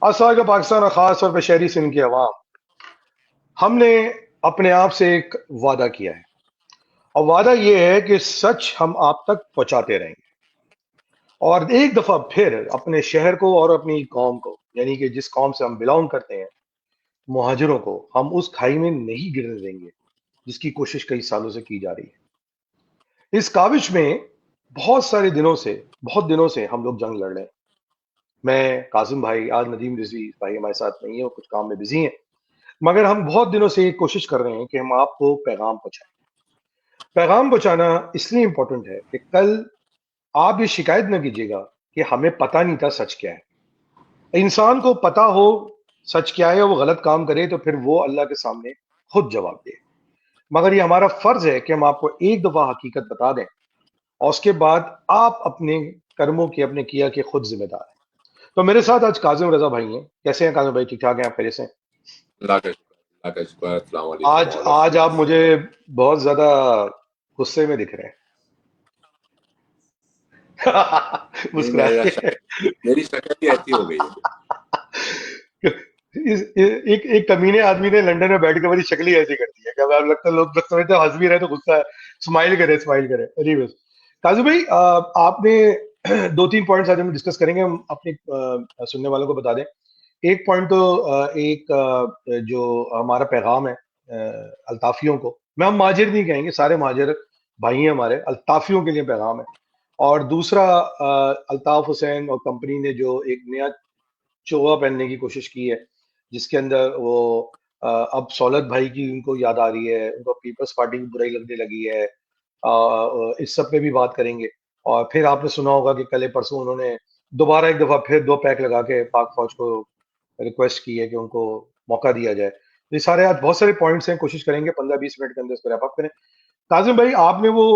आसार का पाकिस्तान और ख़ास तौर पे शहरी सिंध की अवाम, हमने अपने आप से एक वादा किया है और वादा ये है कि सच हम आप तक पहुंचाते रहेंगे और एक दफ़ा फिर अपने शहर को और अपनी कौम को, यानी कि जिस कौम से हम बिलोंग करते हैं, मुहाजिरों को हम उस खाई में नहीं गिरने देंगे जिसकी कोशिश कई सालों से की जा रही है। इस काविश में बहुत दिनों से हम लोग जंग लड़ रहे हैं। मैं, कासिम भाई, आज नदीम रिजवी भाई हमारे साथ नहीं है, वो कुछ काम में बिजी हैं, मगर हम बहुत दिनों से ये कोशिश कर रहे हैं कि हम आपको पैगाम पहुंचाएं। पैगाम पहुंचाना इसलिए इंपॉर्टेंट है कि कल आप ये शिकायत न कीजिएगा कि हमें पता नहीं था सच क्या है। इंसान को पता हो सच क्या है, वो गलत काम करे तो फिर वो अल्लाह के सामने खुद जवाब दे। मगर ये हमारा फर्ज है कि हम आपको एक दफा हकीकत बता दें और उसके बाद आप अपने कर्मों की, अपने किया के खुद जिम्मेदार हैं। तो मेरे साथ आज काजिम रजा भाई हैं। कैसे हैं काजिम भाई? ठीक ठाक हैं आप? खैरियत से हैं? अल्लाह का शुक्र, अल्लाह का शुक्र। अस्सलाम वालेकुम आज ऑल ऑफ आज यू। आप मुझे बहुत ज्यादा गुस्से में दिख रहे हैं। नहीं, मुस्कुरा के। मेरी शक्ल ही ऐसी हो गई है। एक एक कमीने आदमी ने लंदन में बैठ के मेरी शक्ल ही ऐसी कर दी है कि अब लगता है लोग समझते हैं हंस भी रहे तो गुस्सा है। स्माइल करे, स्माइल करे। एनीवेज, काजू भाई, आपने दो तीन पॉइंट्स आज हम डिस्कस करेंगे। हम अपने सुनने वालों को बता दें। एक पॉइंट तो जो हमारा पैगाम है अल्ताफियों को, मैं, हम माजिर नहीं कहेंगे, सारे माजिर भाई हैं हमारे, अल्ताफियों के लिए पैगाम है। और दूसरा, अल्ताफ हुसैन और कंपनी ने जो एक नया चोगा पहनने की कोशिश की है, जिसके अंदर वो अब सौलत भाई की उनको याद आ रही है, उनको पीपल्स पार्टी की बुराई लगने लगी है। इस सब पे भी बात करेंगे। और फिर आपने सुना होगा कि कल परसों उन्होंने दोबारा एक दफा फिर दो पैक लगा के पाक फौज को रिक्वेस्ट की है कि उनको मौका दिया जाए। तो ये सारे आज बहुत सारे पॉइंट्स हैं, कोशिश करेंगे 15-20 मिनट के अंदर इसको रैप अप करें। काजिम भाई, आपने वो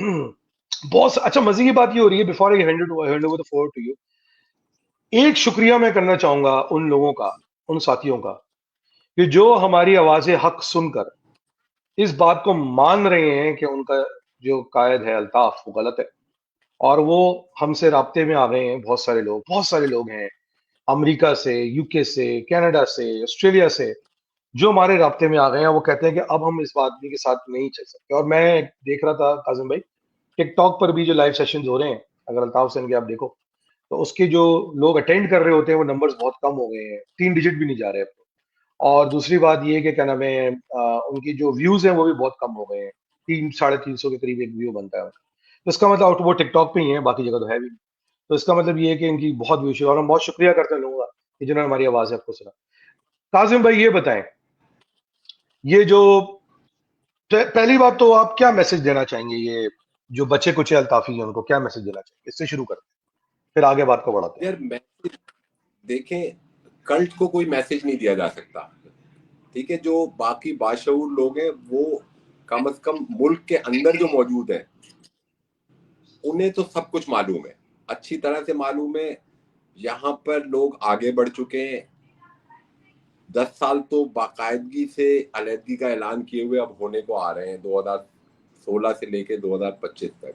बहुत अच्छा, मजे की बात ये हो रही है, before I hand over the floor to you, एक शुक्रिया मैं करना चाहूंगा उन लोगों का, उन साथियों का, कि जो हमारी आवाजें हक सुनकर इस बात को मान रहे हैं कि उनका जो कायद है अल्ताफ वो गलत है। और वो हमसे राब्ते में आ गए हैं। बहुत सारे लोग हैं, अमेरिका से, यूके से, कनाडा से, ऑस्ट्रेलिया से, जो हमारे राब्ते में आ गए हैं। वो कहते हैं कि अब हम इस आदमी के साथ नहीं चल सकते। और मैं देख रहा था काजिम भाई, टिकटॉक पर भी जो लाइव सेशन हो रहे हैं, अगर अल्ताफ हुसैन के आप देखो, तो उसके जो लोग अटेंड कर रहे होते हैं वो नंबर्स बहुत कम हो गए हैं, 3 डिजिट भी नहीं जा रहे अब तो। और दूसरी बात ये है कि क्या नाम है, उनकी जो व्यूज हैं वो भी बहुत कम हो गए हैं। 300-350 के करीब एक व्यू बनता है उनका। तो इसका मतलब वो टिकटॉक पे ही है, बाकी जगह तो है भी नहीं। तो इसका मतलब ये है कि इनकी बहुत व्यूज है और हम बहुत शुक्रिया करते हैं लोगों का कि जिन्होंने हमारी आवाज है आपको सुना। काजिम भाई, ये बताएं, ये जो पहली बात तो आप क्या मैसेज देना चाहेंगे, ये जो बच्चे कुचे अल्ताफी हैं उनको क्या मैसेज देना चाहेंगे? इससे शुरू करते हैं, फिर आगे बात को बढ़ाते हैं। यार मैसेज देखें, कल्ट को कोई मैसेज नहीं दिया जा सकता। ठीक है, जो बाकी बाशऊर लोग हैं वो कम से कम मुल्क के अंदर जो मौजूद है उन्हें तो सब कुछ मालूम है, अच्छी तरह से मालूम है। यहाँ पर लोग आगे बढ़ चुके हैं। 10 साल तो बाकायदगी से अलहदगी का ऐलान किए हुए अब होने को आ रहे हैं, 2016 से लेके 2025 तक।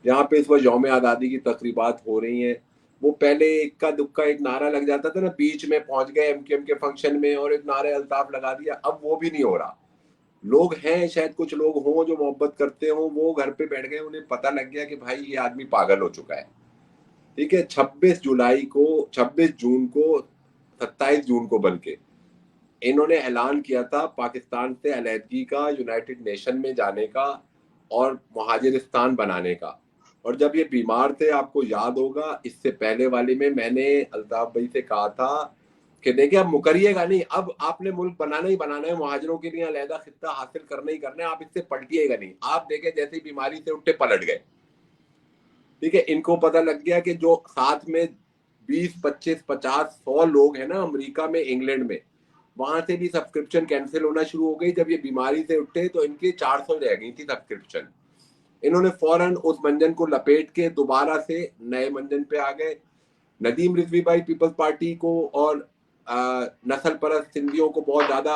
जहाँ पे इस वक्त यौम आज़ादी की तकरीबात हो रही हैं, वो पहले इक्का दुक्का एक नारा लग जाता था ना, बीच में पहुंच गए एमकेएम के फंक्शन में और एक नारे अल्ताफ लगा दिया, अब वो भी नहीं हो रहा। लोग हैं, शायद कुछ लोग हों जो मोहब्बत करते हों, वो घर पे बैठ गए, उन्हें पता लग गया कि भाई ये आदमी पागल हो चुका है। ठीक है, 26 जून को 27 जून को बल्कि इन्होंने ऐलान किया था पाकिस्तान से अलहदगी का, यूनाइटेड नेशन में जाने का और मुहाजिरिस्तान बनाने का। और जब ये बीमार थे, आपको याद होगा इससे पहले वाले में मैंने अल्ताफ भाई से कहा था कि देखिए अब मुकरिएगा नहीं, अब आपने मुल्क बनाना ही बनाना है, मुहाजिरों के लिए अलहदा खित्ता हासिल करना ही करना है, आप इससे पलटिएगा नहीं। आप देखें जैसे ही बीमारी से उठे पलट गए। ठीक है, इनको पता लग गया कि जो साथ में 20, 25, 50, 100 लोग हैं ना अमेरिका में, इंग्लैंड में, वहां से भी सब्सक्रिप्शन कैंसिल होना शुरू हो गई। जब ये बीमारी से उठे तो इनकी 400 रह गई थी सब्सक्रिप्शन। इन्होंने फौरन उस मंजन को लपेट के दोबारा से नए मंजन पे आ गए। नदीम रिजवी भाई पीपल्स पार्टी को और नस्ल परस्त सिंधियों को बहुत ज्यादा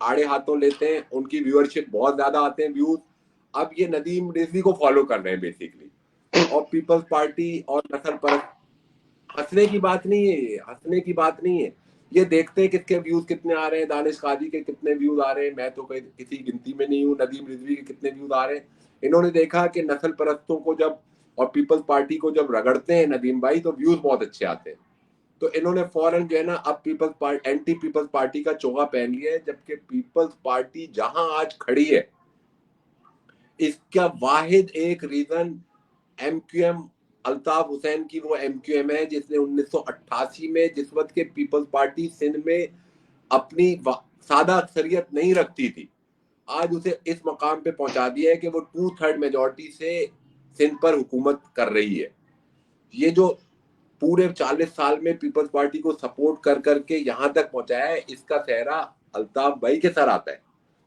आड़े हाथों लेते हैं, उनकी व्यूअरशिप बहुत ज्यादा आते हैं व्यूज। अब ये नदीम रिजवी को फॉलो कर रहे हैं बेसिकली। और पीपल्स पार्टी और नस्ल परस्त, हंसने की बात नहीं है, हंसने की बात नहीं है। ये देखते हैं किसके व्यूज कितने आ रहे हैं, दानिश काजी के कितने व्यूज आ रहे हैं, मैं तो किसी गिनती में नहीं हूँ, नदीम रिजवी के कितने व्यूज आ रहे हैं। इन्होंने देखा कि नस्ल परस्तों को जब और पीपल्स पार्टी को जब रगड़ते हैं नदीम भाई तो व्यूज बहुत अच्छे आते हैं। तो इन्होंने फौरन जो है ना अब peoples party, anti peoples party का चोगा पहन लिया है, जबकि पीपल्स पार्टी जहां आज खड़ी है इसका वाहिद एक रीजन एमक्यूएम, अल्ताफ हुसैन की वो एमक्यूएम है जिसने 1988 में, जिस वक्त के पीपल्स पार्टी सिंध में अपनी सादा अक्सरियत नहीं रखती थी, आज उसे इस मकाम पे पहुंचा दिया है कि वो 2/3 मेजोरिटी से सिंध पर हुकूमत कर रही है। ये जो पूरे 40 साल में पीपल्स पार्टी को सपोर्ट कर करके यहां तक पहुंचाया है, इसका सेहरा अल्ताफ भाई के सर आता है।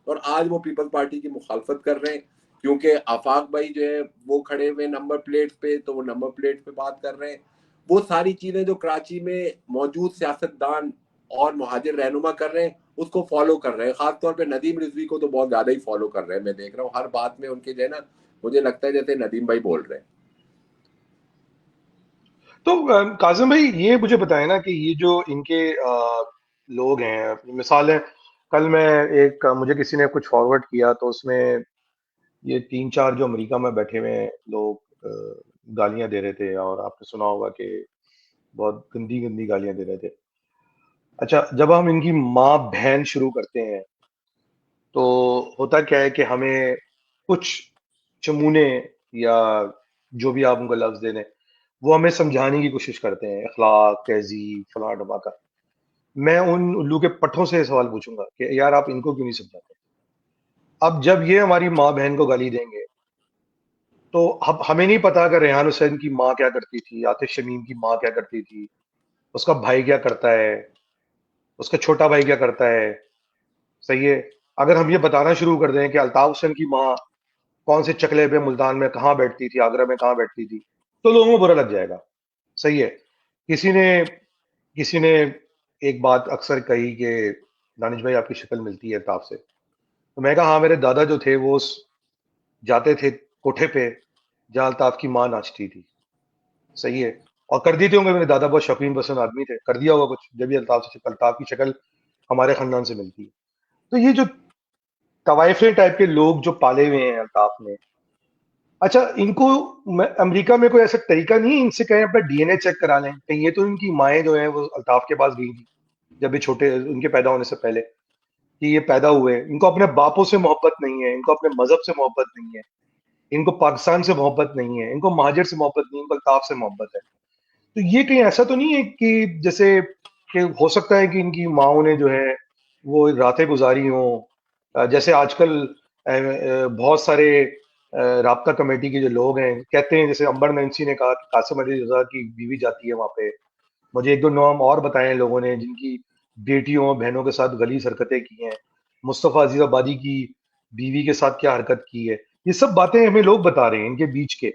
और आज वो पीपल्स पार्टी की मुखालफत कर रहे हैं क्योंकि आफाक भाई जो है वो खड़े हुए नंबर प्लेट पे, तो वो नंबर प्लेट पे बात कर रहे हैं। वो सारी चीजें जो कराची में मौजूद सियासतदान और मुहाजिर रहनुमा कर रहे हैं उसको फॉलो कर रहे हैं। खासतौर पे नदीम रिजवी को तो बहुत ज्यादा ही फॉलो कर रहे हैं। मैं देख रहा हूँ हर बात में उनके जो है ना, मुझे लगता है जैसे नदीम भाई बोल रहे हैं। तो काजिम भाई ये मुझे बताएं ना कि ये जो इनके लोग हैं, मिसाल है, कल मैं एक मुझे किसी ने कुछ फॉरवर्ड किया तो उसमें ये 3-4 जो अमेरिका में बैठे हुए लोग गालियां दे रहे थे, और आपने सुना होगा कि बहुत गंदी गंदी गालियां दे रहे थे। अच्छा, जब हम इनकी माँ बहन शुरू करते हैं तो होता क्या है कि हमें कुछ चमूने, या जो भी आप उनको लफ्ज दे दें, वो हमें समझाने की कोशिश करते हैं, अखलाक, तहजीब, फलां ढमाका। मैं उन उल्लू के पट्टों से सवाल पूछूंगा कि यार आप इनको क्यों नहीं समझाते? अब जब ये हमारी माँ बहन को गाली देंगे तो हमें नहीं पता कि रेहान हुसैन की माँ क्या करती थी, आतिफ शमीम की माँ क्या करती थी, उसका भाई क्या करता है, उसका छोटा भाई क्या करता है। सही है। अगर हम ये बताना शुरू कर दें कि अल्ताफ हुसैन की माँ कौन से चकले पे मुल्तान में कहाँ बैठती थी, आगरा में कहाँ बैठती थी, तो लोगों को बुरा लग जाएगा। सही है। किसी ने किसी ने एक बात अक्सर कही कि दानिश भाई आपकी शक्ल मिलती है अल्ताफ से। तो मैं कहा हाँ, मेरे दादा जो थे वो जाते थे कोठे पे जहाँ अल्ताफ की माँ नाचती थी। सही है। और कर देते होंगे, मेरे दादा बहुत शौकीन पसंद आदमी थे, कर दिया होगा कुछ जब भी अल्ताफ की शक्ल हमारे खानदान से मिलती है। तो ये जो तवाइफे टाइप के लोग जो पाले हुए हैं अल्ताफ में, अच्छा इनको अमेरिका में कोई ऐसा तरीका नहीं है इनसे कहें अपना डीएनए चेक करा लें? कहीं ये तो इनकी माएँ जो हैं वो अल्ताफ के पास गई थी जब ये छोटे, उनके पैदा होने से पहले, कि ये पैदा हुए, इनको अपने बापों से मोहब्बत नहीं है, इनको अपने मजहब से मोहब्बत नहीं है, इनको पाकिस्तान से मोहब्बत नहीं है, इनको महाजिर से मोहब्बत नहीं है, इनको अल्ताफ से मोहब्बत है। तो ये कहीं ऐसा तो नहीं है कि जैसे कि हो सकता है कि इनकी माओ ने जो है वो रातें गुजारी हों, जैसे आजकल बहुत सारे राब्ता कमेटी के जो लोग हैं कहते हैं, जैसे अंबर नैन्सी ने कहा कि कासिम अली रजा की बीवी जाती है वहां पे। मुझे एक दो नाम और बताए हैं लोगों ने जिनकी बेटियों और बहनों के साथ गलीज हरकतें की हैं। मुस्तफ़ा अजीज आबादी की बीवी के साथ क्या हरकत की है, ये सब बातें हमें लोग बता रहे हैं इनके बीच के।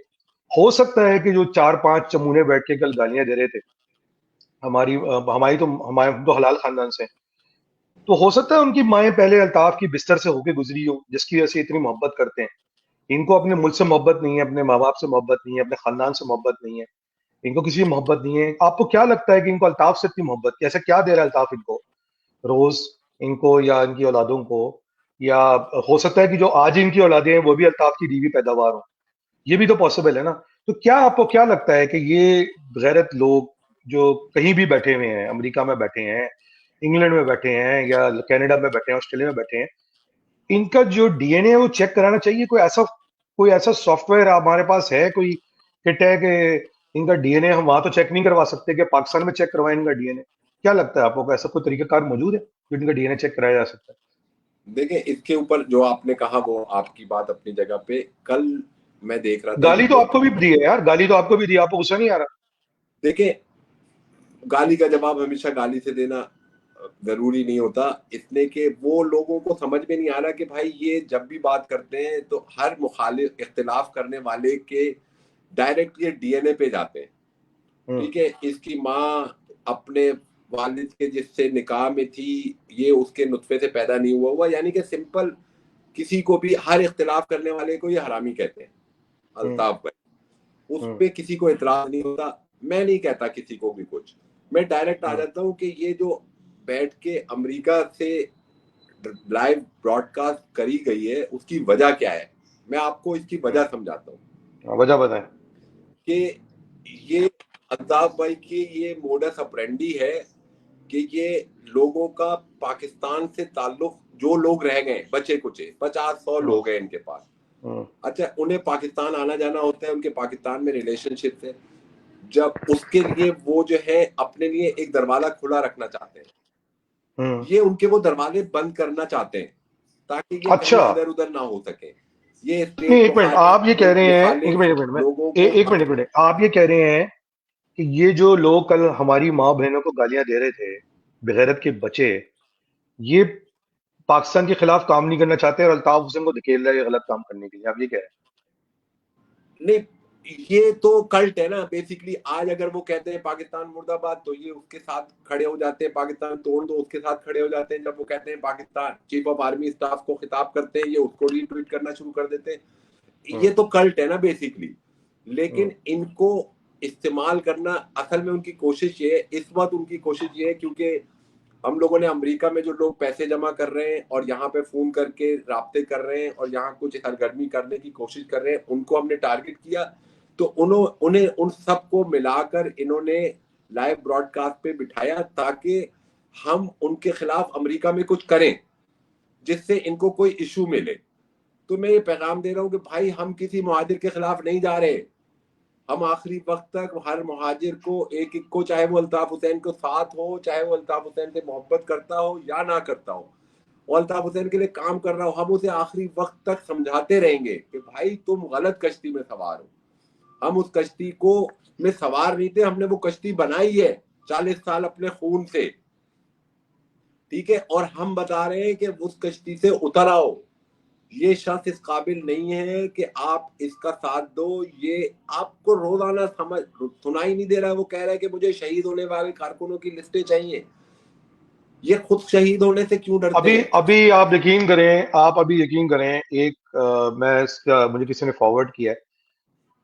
हो सकता है कि जो 4-5 चमूने बैठ के कल गालियां दे रहे थे, हमारे तो हलाल खानदान से हैं, तो हो सकता है उनकी माएं पहले अल्ताफ की बिस्तर से होके गुजरी हो, जिसकी वजह से इतनी मोहब्बत करते हैं। इनको अपने मुल्क से मोहब्बत नहीं है, अपने माँ बाप से मोहब्बत नहीं है, अपने खानदान से मोहब्बत नहीं है, इनको किसी से मोहब्बत नहीं है। आपको क्या लगता है कि इनको अल्ताफ से इतनी मोहब्बत कैसे, क्या दे रहा है अल्ताफ इनको रोज, इनको या इनकी औलादों को? या हो सकता है कि जो आज इनकी औलादें हैं वो भी अल्ताफ की दीवी पैदावार हो, ये भी तो पॉसिबल है ना। तो क्या आपको क्या लगता है कि ये गैरत लोग जो कहीं भी बैठे हुए हैं, अमेरिका में बैठे हैं, इंग्लैंड में बैठे हैं, या कनाडा में बैठे हैं, ऑस्ट्रेलिया में बैठे हैं, इनका जो डीएनए है वो चेक कराना चाहिए? कोई ऐसा सॉफ्टवेयर हमारे पास है, कोई किट है कि इनका डीएनए हम वहां तो चेक नहीं करवा सकते कि पाकिस्तान में चेक करवाएं इनका डीएनए? क्या लगता है आपको, ऐसा कोई तरीकाकार मौजूद है जो इनका डीएनए चेक कराया जा सकता है? देखिए इसके ऊपर जो आपने कहा वो आपकी बात अपनी जगह पे। कल मैं देख रहा था गाली तो वीडियो। आपको भी दी है यार, गाली तो आपको भी दी, आपको गुस्सा नहीं आ रहा? देखिए गाली का जवाब हमेशा गाली से देना जरूरी नहीं होता, इसलिए कि वो लोगों को समझ में नहीं आ रहा कि भाई ये जब भी बात करते हैं तो हर मुखालिफ इख्तिलाफ करने वाले के डायरेक्ट ये डीएनए पे जाते हैं। हम्म। ठीक है, इसकी माँ अपने वालिद के जिससे निकाह में थी ये उसके नुत्फे से पैदा नहीं हुआ यानी कि सिंपल, किसी को भी हर इख्तिलाफ करने वाले को ये हरामी कहते हैं हम्म। अल्ताफ भाई। उस हम्म। पे किसी को इतराज नहीं होता। मैं नहीं कहता किसी को भी कुछ, मैं डायरेक्ट आ हम्म। जाता हूँ कि ये जो बैठ के अमेरिका से लाइव ब्रॉडकास्ट करी गई है, उसकी वजह क्या है? मैं आपको इसकी वजह समझाता हूँ वजह बताएं। कि ये अल्ताफ भाई की ये मोडस ऑपरेंडी है कि ये लोगों का पाकिस्तान से ताल्लुक, जो लोग रह गए बचे कुचे 50-100 लोग हैं इनके पास, अच्छा उन्हें पाकिस्तान आना जाना होता है, उनके पाकिस्तान में रिलेशनशिप है, जब उसके लिए वो जो है अपने लिए एक दरवाजा खुला रखना चाहते हैं, ये उनके वो दरवाजे बंद करना चाहते हैं ताकि ये अच्छा कहीं इधर उधर ना हो सके। ये नहीं, स्टेट एक मिनट, आप ये कह रहे हैं, एक मिनट, एक मिनट, लोगों मैं को एक मिनट, एक मिनट, आप ये कह रहे हैं कि ये जो लोग कल हमारी माँ बहनों को गालियां दे रहे थे, बेगैरत के बच्चे, ये पाकिस्तान के खिलाफ काम नहीं करना चाहते और अल्ताफ हुसैन को धकेल रहे हैं गलत काम करने के लिए, आप ये कह रहे नहीं, ये तो कल्ट है ना बेसिकली। आज अगर वो कहते हैं पाकिस्तान मुर्दाबाद तो ये उसके साथ खड़े हो जाते हैं, पाकिस्तान तोड़ दो उसके साथ खड़े हो जाते हैं। जब वो कहते हैं Pakistan chief of army staff को खिताब करते हैं, ये उसको रीट्वीट करना शुरू कर देते हैं। हैं। ये तो कल्ट है ना बेसिकली। लेकिन इनको इस्तेमाल करना असल में उनकी कोशिश ये है, इस वक्त उनकी कोशिश ये है क्योंकि हम लोगों ने अमेरिका में जो लोग पैसे जमा कर रहे हैं और यहाँ पे फोन करके राब्ते कर रहे हैं और यहाँ कुछ सरगर्मी करने की कोशिश कर रहे हैं, उनको हमने टारगेट किया। तो उन्हें उन सबको मिलाकर इन्होंने लाइव ब्रॉडकास्ट पे बिठाया ताकि हम उनके खिलाफ अमेरिका में कुछ करें जिससे इनको कोई इशू मिले। तो मैं ये पैगाम दे रहा हूँ कि भाई हम किसी मुहाजिर के खिलाफ नहीं जा रहे, हम आखिरी वक्त तक हर मुहाजिर को एक एक को, चाहे वो अल्ताफ हुसैन को साथ हो, चाहे वो अल्ताफ हुसैन से मोहब्बत करता हो या ना करता हो, और अल्ताफ हुसैन के लिए काम कर रहा हो, हम उसे आखिरी वक्त तक समझाते रहेंगे कि भाई तुम गलत कश्ती में सवार हो। हम उस कश्ती को में सवार नहीं थे, हमने वो कश्ती बनाई है 40 साल अपने खून से, ठीक है, और हम बता रहे हैं कि उस कश्ती से उतर आओ। ये शख्स इस काबिल नहीं है कि आप इसका साथ दो। ये आपको रोजाना समझ सुनाई नहीं दे रहा है, वो कह रहा है कि मुझे शहीद होने वाले कारकुनों की लिस्टें चाहिए। ये खुद शहीद होने से क्यों डरते अभी हैं? अभी आप यकीन करें, आप अभी यकीन करें, एक मैं इसका मुझे किसी ने फॉरवर्ड किया है,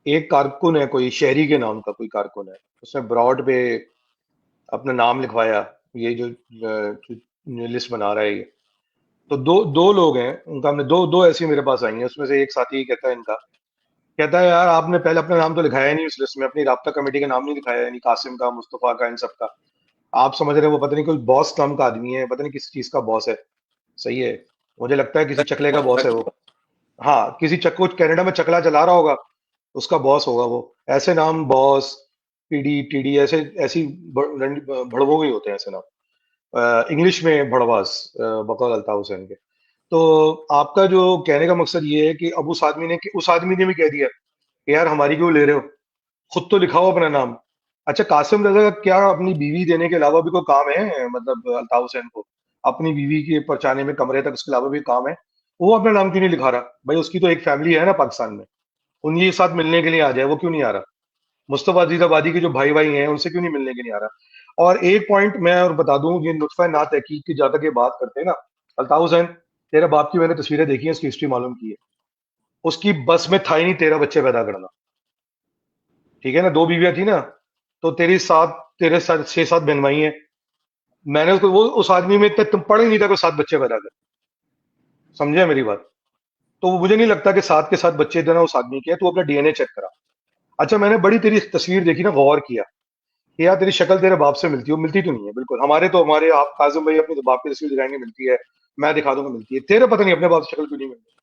एक कारकुन है, कोई शहरी के नाम का कोई कारकुन है, उसने ब्रॉड पे अपना नाम लिखवाया, ये जो लिस्ट बना रहा है ये, तो दो दो लोग हैं उनका, हमने दो दो ऐसी मेरे पास आई हैं, उसमें से एक साथी कहता है इनका, कहता है यार आपने पहले अपना नाम तो लिखाया नहीं उस लिस्ट में, अपनी राब्ता कमेटी का नाम नहीं दिखाया, यानी कासिम का, मुस्तफा का, इन सब का। आप समझ रहे हैं वो पता नहीं कोई बॉस नाम का आदमी है, पता नहीं किस चीज का बॉस है। सही है, मुझे लगता है किसी चकले का बॉस है वो। हाँ, किसी चक्को कनाडा में चकला चला रहा होगा, उसका बॉस होगा वो। ऐसे नाम बॉस, पीडी, टीडी, ऐसे ऐसी भड़वों ही होते हैं ऐसे नाम, इंग्लिश में भड़वास, बकौल अल्ताफ हुसैन के। तो आपका जो कहने का मकसद ये है कि अब उस आदमी ने भी कह दिया कि यार हमारी क्यों ले रहे हो, खुद तो लिखाओ अपना नाम। अच्छा, कासिम रजा का क्या अपनी बीवी देने के अलावा भी कोई काम है, मतलब अल्ताफ हुसैन को अपनी बीवी के पहुंचाने में कमरे तक, उसके अलावा भी काम है? वो अपना नाम क्यों नहीं लिखा रहा भाई? उसकी तो एक फैमिली है ना पाकिस्तान में, उनके साथ मिलने के लिए आ जाए, वो क्यों नहीं आ रहा? मुस्तफा अजीजाबादी के जो भाई भाई हैं उनसे क्यों नहीं मिलने के लिए आ रहा? और एक पॉइंट मैं और बता दूं, ये नुत्फा ना तहकीक की जहाँ तक ये बात करते हैं ना, अल्ताफ हुसैन, तेरे बाप की मैंने तस्वीरें देखी हैं, उसकी हिस्ट्री मालूम की है, उसकी बस में था ही नहीं 13 बच्चे पैदा करना। ठीक है ना, 2 बीवियां थी ना, तो तेरे साथ 6-7 बहनवाई हैं। मैंने उसको, वो उस आदमी में इतना तुम पढ़ ही नहीं था कोई 7 बच्चे पैदा कर। समझे मेरी बात? तो मुझे नहीं लगता कि 7 के 7 बच्चे थे ना उस आदमी के, तो अपना डीएनए चेक करा। अच्छा, मैंने बड़ी तेरी तस्वीर देखी ना, गौर किया कि यार तेरी शक्ल तेरे बाप से मिलती है, वो मिलती तो नहीं है बिल्कुल। हमारे आप काजिम भाई अपने बाप की तस्वीर दिखाएंगे मिलती है, मैं दिखा दूंगा मिलती है, तेरे पता नहीं अपने बाप से शक्ल क्यों नहीं मिलती।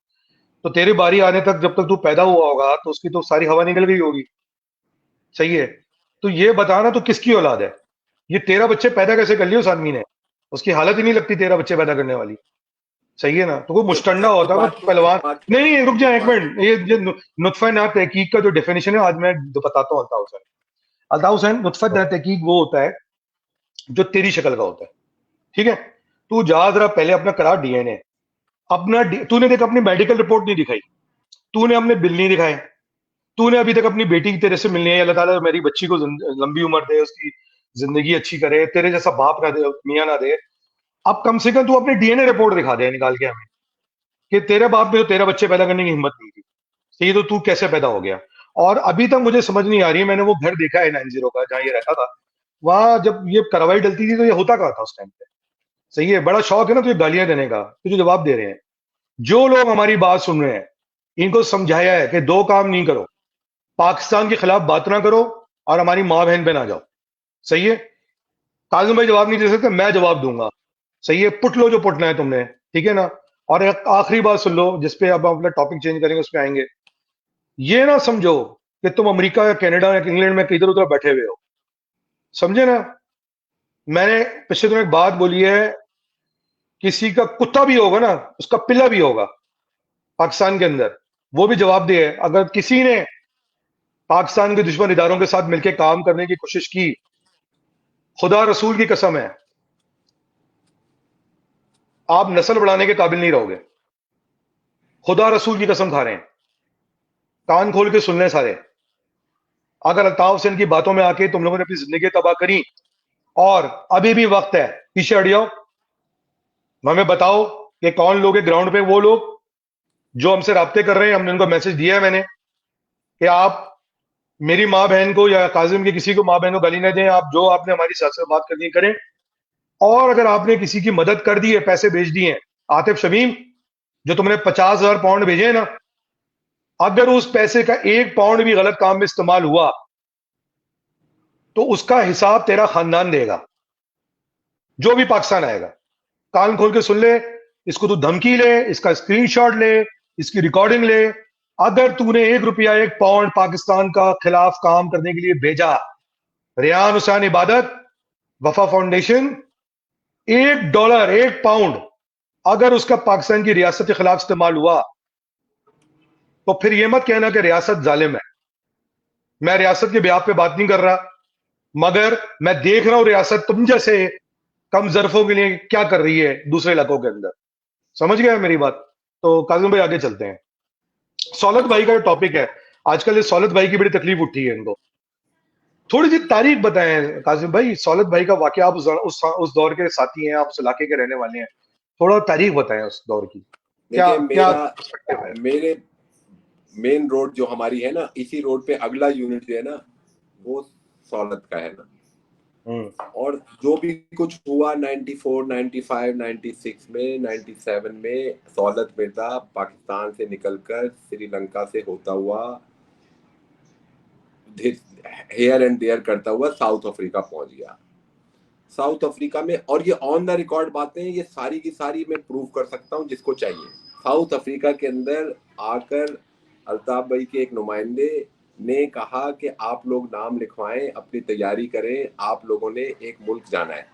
तो तेरी बारी आने तक, जब तक तू पैदा हुआ होगा, तो उसकी तो सारी हवा निकल गई होगी। सही है, तो ये बताना तो किसकी औलाद है? ये 13 बच्चे पैदा कैसे कर लिए उस आदमी ने? उसकी हालत ही नहीं लगती 13 बच्चे पैदा करने वाली। सही है ना, तो वो मुश्तंडा इस होता है, वो बात पहलवान। को नहीं, रुक इस जाए एक बात मिनट, ये नुत्फा ना तहकीक का जो डेफिनेशन है आज मैं बताता हूँ। अल्ताफ हुसैन नुत्फा ना तहकीक वो होता है जो तेरी शक्ल का होता है। ठीक है, तू जा जरा पहले अपना करा डीएनए, तूने देख अपनी मेडिकल रिपोर्ट नहीं दिखाई, तूने अपने बिल नहीं दिखाए, तूने अभी तक अपनी बेटी की तेरे से मिलनी है, अल्लाह ताला मेरी बच्ची को लंबी उम्र दे, उसकी जिंदगी अच्छी करे, तेरे जैसा बाप ना दे, मियां ना दे। अब कम से कम तू अपनी डीएनए रिपोर्ट दिखा दे निकाल के हमें, कि तेरे बाप में तो 13 बच्चे पैदा करने की हिम्मत नहीं थी। सही, तो तू कैसे पैदा हो गया? और अभी तक मुझे समझ नहीं आ रही है, मैंने वो घर देखा है 90 का जहाँ ये रहता था, वहां जब ये कार्रवाई डलती थी तो ये होता कहाँ था उस टाइम पे? सही है, बड़ा शौक है ना तुझे गालियां देने का, तुझे जवाब दे रहे हैं। जो लोग हमारी बात सुन रहे हैं, इनको समझाया है कि दो काम नहीं करो, पाकिस्तान के खिलाफ बात ना करो और हमारी माँ बहन पे ना जाओ। सही है। काजिम भाई जवाब नहीं दे सकते, मैं जवाब दूंगा। सही है, पुट लो जो पुटना है तुमने, ठीक है ना। और एक आखिरी बात सुन लो, जिसपे अब हम अपना टॉपिक चेंज करेंगे, उस पर आएंगे। ये ना समझो कि तुम अमेरिका या कनाडा या इंग्लैंड में किधर उधर बैठे हुए हो, समझे ना। मैंने पिछले दिनों एक बात बोली है, किसी का कुत्ता भी होगा ना, उसका पिल्ला भी होगा पाकिस्तान के अंदर, वो भी जवाब दे है। अगर किसी ने पाकिस्तान के दुश्मन इदारों के साथ मिलकर काम करने की कोशिश की, खुदा रसूल की कसम है, आप नस्ल बढ़ाने के काबिल नहीं रहोगे। खुदा रसूल की कसम खा रहे हैं, कान खोल के सुन लें सारे। अगर अल्ताफ हुसैन की बातों में आके तुम लोगों ने अपनी जिंदगी तबाह करी, और अभी भी वक्त है, पीछे हट जाओ, हमें बताओ कि कौन लोग हैं ग्राउंड पे, वो लोग जो हमसे राब्ते कर रहे हैं। हमने उनको मैसेज दिया है मैंने, कि आप मेरी माँ बहन को या काजिम की किसी को माँ बहन को गाली न दें, आप जो आपने हमारी सियासत में बात करनी है करें। और अगर आपने किसी की मदद कर दी है, पैसे भेज दिए हैं, आतिफ शमीम, जो तुमने 50,000 पाउंड भेजे हैं ना, अगर उस पैसे का 1 पाउंड भी गलत काम में इस्तेमाल हुआ, तो उसका हिसाब तेरा खानदान देगा, जो भी पाकिस्तान आएगा। कान खोल के सुन ले, इसको तू धमकी ले, इसका स्क्रीनशॉट ले, इसकी रिकॉर्डिंग ले। अगर तूने 1 रुपया 1 पाउंड पाकिस्तान का खिलाफ काम करने के लिए भेजा, रेहान हुसैन इबादत, वफा फाउंडेशन, $1 1 पाउंड अगर उसका पाकिस्तान की रियासत के खिलाफ इस्तेमाल हुआ, तो फिर यह मत कहना कि रियासत जालिम है। मैं रियासत के ब्याह पे बात नहीं कर रहा, मगर मैं देख रहा हूं रियासत तुम जैसे कम जरफों के लिए क्या कर रही है दूसरे इलाकों के अंदर। समझ गया मेरी बात। तो काजिम भाई आगे चलते हैं। सौलत अच्छा, भाई का जो टॉपिक है आजकल, ये सौलत भाई की बड़ी तकलीफ उठी है इनको। थोड़ी सी तारीख बताएं काजिम भाई, सौलत भाई का वाकया, आप उस दौर के साथी हैं, आप उस इलाके के रहने वाले हैं, थोड़ा तारीख बताएं उस दौर की। क्या देखिए क्या मेरा पर्सपेक्टिव है। मेरे मेन रोड जो हमारी है ना, इसी रोड पे अगला यूनिट जो है ना, वो सौलत का है ना। हम्म। और जो भी कुछ हुआ 94, 95, 96 में, 97 में, सौलत मिर्जा पाकिस्तान से निकलकर श्रीलंका से होता हुआ हेयर एंड देयर करता हुआ साउथ अफ्रीका पहुंच गया। साउथ अफ्रीका में, और ये ऑन द रिकॉर्ड बातें, ये सारी की सारी मैं प्रूव कर सकता हूँ जिसको चाहिए। साउथ अफ्रीका के अंदर आकर अल्ताफ भाई के एक नुमाइंदे ने कहा कि आप लोग नाम लिखवाएं, अपनी तैयारी करें, आप लोगों ने एक मुल्क जाना है।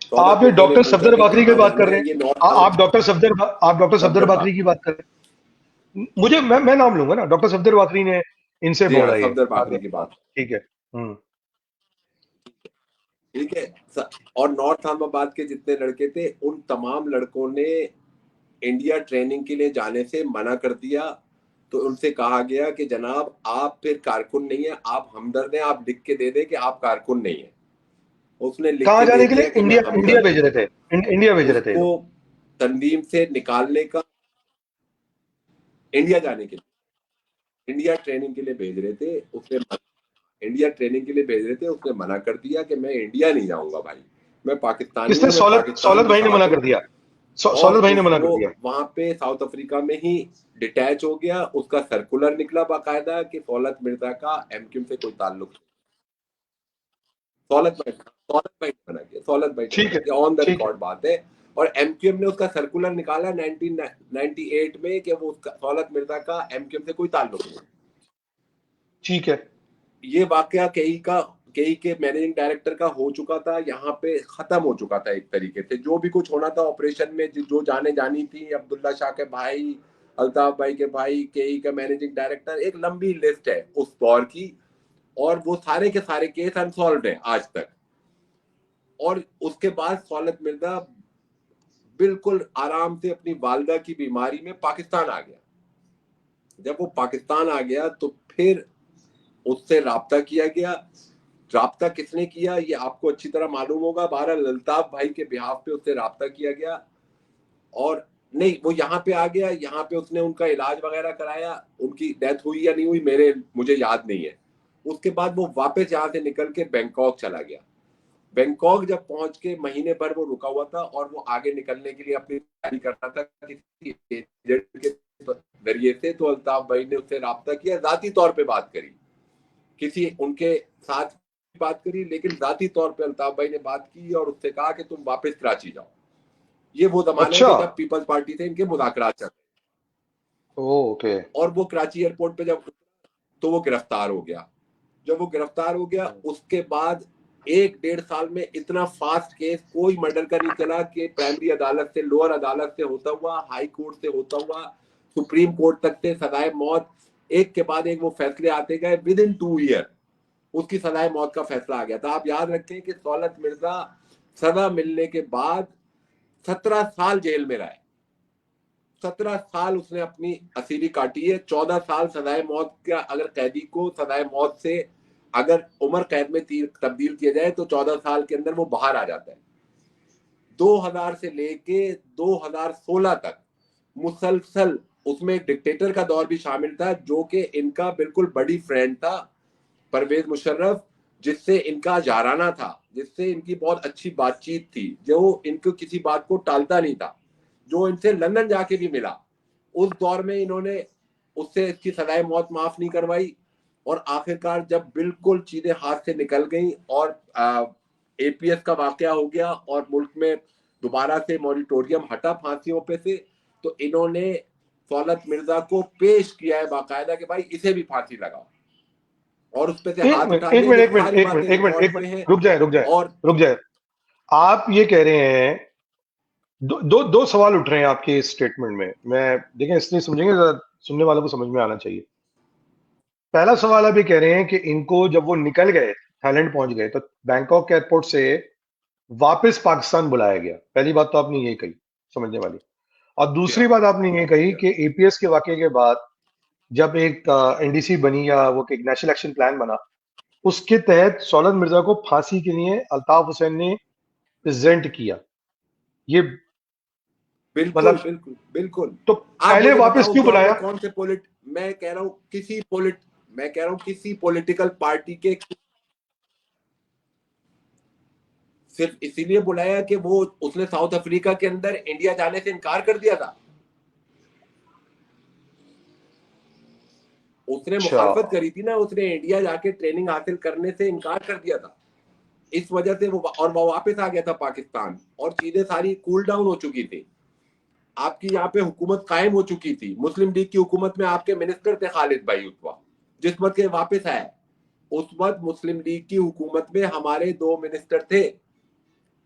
सौलत आप ये मिर्जा ने डॉक्टर पूछा सफदर कि बाकरी की कहाँ बात जाना कर रहे है, हैं। ये नॉर्थ साउथ। आप डॉक्टर सफदर सफदर बाकरी बाग, की बात कर रहे हैं। मुझे मैं नाम लूंगा ना, डॉक्टर सफदर बाकरी ने इनसे जी हाँ, बोला ये सफदर आगे। बागरी की बात। ठीक है। हम्म। ठीक है। और नॉर्थ इस्लामाबाद के जितने लड़के थे, उन तमाम लड़कों ने इंडिया ट्रेनिंग के लिए जाने से मना कर दिया। तो उनसे कहा गया कि जनाब आप फिर कारकुन नहीं है, आप हमदर्द हैं, आप लिख के दे दें कि आप कारकुन नहीं है। उसने लिख कहाँ के दे जाने के दिया लिए? कि मैं इंडिया इंडिया हमदर्द भेज हूँ। रहे थे, इंडिया भेज रहे थे ये उसको लोग। तंजीम से निकालने का, इंडिया जाने के लिए, इंडिया ट्रेनिंग के लिए भेज रहे थे। उसने इंडिया ट्रेनिंग के लिए भेज रहे थे, उसने मना कर दिया कि मैं इंडिया नहीं जाऊंगा भाई, मैं पाकिस्तानी किसने? हूँ, मैं सौलत पाकिस्तान सौलत के भाई ने मना साथ हूँ। कर दिया? और सौलत भाई ने मना कर वो दिया। वहां पे साउथ अफ्रीका में ही डिटैच हो गया। उसका सर्कुलर निकला बाकायदा कि सौलत मिर्जा का एमक्यूम से कोई ताल्लुक नहीं। सौलत भाई ने ठीक मना है। किया, ऑन द ठीक है। रिकॉर्ड बात है। और एमक्यूएम ने उसका सर्कुलर निकाला 1998 में कि वो सौलत मिर्जा का एमक्यूएम से कोई ताल्लुक नहीं। ठीक है। ये वाकया केई के मैनेजिंग डायरेक्टर का हो चुका था, यहाँ पे खत्म हो चुका था एक तरीके से। जो भी कुछ होना था ऑपरेशन में, जो जाने जानी थी, अब्दुल्ला शाह के भाई, अल्ताफ भाई के भाई, केई का मैनेजिंग डायरेक्टर, एक लंबी लिस्ट है उस दौर की। और वो सारे के सारे केस अनसॉल्व हैं आज तक। और उसके बाद सौलत मिर्जा बिल्कुल आराम से अपनी वालदा की बीमारी में पाकिस्तान आ गया। जब वो पाकिस्तान आ गया तो फिर उससे राब्ता किया गया। राब्ता किसने किया ये आपको अच्छी तरह मालूम होगा। बहरहाल अल्ताफ भाई के बिहाफ पे उससे राब्ता किया गया। और नहीं, वो यहाँ पे आ गया, यहाँ पे उसने उनका इलाज वगैरह कराया। उनकी डेथ हुई या नहीं हुई मुझे याद नहीं है। उसके बाद वो वापस यहाँ से निकल के बैंकॉक चला गया। बैंकॉक जब पहुंच के महीने भर वो रुका हुआ था और वो आगे निकलने के लिए अपनी तैयारी कर रहा था किसी एजेंट के जरिए से, तो अल्ताफ भाई ने उससे राब्ता किया, जाती तौर पे बात करी, किसी उनके साथ बात करी, लेकिन जाती तौर पे अल्ताफ भाई ने बात की और उससे कहा कि तुम वापस कराची जाओ। ये वो जमाना है अच्छा। कि जब पीपल्स पार्टी थे इनके मुज़ाकरात चल रहे, ओके। और वो कराची एयरपोर्ट पे जब, तो वो गिरफ्तार हो गया। जब वो गिरफ्तार हो गया उसके बाद 1-1.5 साल में इतना फास्ट केस कोई मर्डर का नहीं चला कि प्राइमरी अदालत से, लोअर अदालत से होता हुआ, हाई कोर्ट से होता हुआ, सुप्रीम कोर्ट तक से सजाए मौत एक के बाद एक वो फैसले आते गए। विद इन 2 ईयर उसकी सजाए मौत का फैसला आ गया था। आप याद रखें कि दौलत मिर्जा सजा मिलने के बाद 17 साल जेल में रहे। 17 साल उसने अपनी असीरी काटी है। 14 साल सजाए मौत का, अगर कैदी को सजाए मौत से अगर उम्र कैद में तब्दील किया जाए तो 14 साल के अंदर वो बाहर आ जाता है। 2000 से लेके 2016 तक मुसलसल उसमें एक डिक्टेटर का दौर भी शामिल था, जो कि इनका बिल्कुल बड़ी फ्रेंड था, परवेज मुशर्रफ, जिससे इनका याराना था, जिससे इनकी बहुत अच्छी बातचीत थी, जो इनको किसी बात को टालता नहीं था, जो इनसे लंदन जाके भी मिला। उस दौर में इन्होंने उससे इसकी सजाए मौत माफ नहीं करवाई, और आखिरकार जब बिल्कुल चीजें हाथ से निकल गई और एपीएस का वाकया हो गया और मुल्क में दोबारा से मॉरिटोरियम हटा फांसियों पे से, तो इन्होंने दौलत मिर्जा को पेश किया है बाकायदा कि भाई इसे भी फांसी लगाओ, और उस पे से एक हाथ मिनट उठा एक लिया। मिनट ये एक मिनट सारी एक बातें मिनट एक मिनट रिकॉर्ड एक पे मिनट, हैं। रुक जाए रुक जाए और रुक जाए। आप ये कह रहे हैं, दो सवाल उठ रहे हैं आपके इस स्टेटमेंट में। मैं देखें इसलिए समझेंगे, जरा सुनने वालों को समझ में आना चाहिए। पहला सवाल आप ये कह रहे हैं कि इनको जब वो निकल गए, थाईलैंड पहुंच गए, तो बैंकॉक एयरपोर्ट से वापस पाकिस्तान बुलाया गया। पहली बात तो आपने यही कही, समझने वाली। और दूसरी बात आपने ये कही कि एपीएस के वाकये के बाद जब एक एनडीसी बनी, या वो एक नेशनल एक्शन प्लान बना, उसके तहत दौलत मिर्जा को फांसी के लिए अल्ताफ हुसैन ने प्रेजेंट किया। ये बिल्कुल मतलब, बिल्कुल बिल्कुल। तो आप पहले मुझे वापस बताओ उस क्यों दौर में बुलाया? कौन से मैं कह रहा हूं किसी पॉलिटिकल पार्टी के सिर्फ इसीलिए बुलाया कि वो उसने साउथ अफ्रीका के अंदर इंडिया जाने से इनकार कर दिया था। उसने अच्छा। मुखालफत करी थी ना, उसने इंडिया जाके ट्रेनिंग हासिल करने से इनकार कर दिया था। इस वजह से वो वापस आ गया था पाकिस्तान, और चीजें सारी कूल डाउन हो चुकी थी। आपकी यहाँ पे हुकूमत कायम हो चुकी थी। मुस्लिम लीग की हुकूमत में आपके मिनिस्टर थे खालिद भाई, उस वक्त जिस वक्त के वापस आए, उस वक्त मुस्लिम लीग की हुकूमत में हमारे 2 मिनिस्टर थे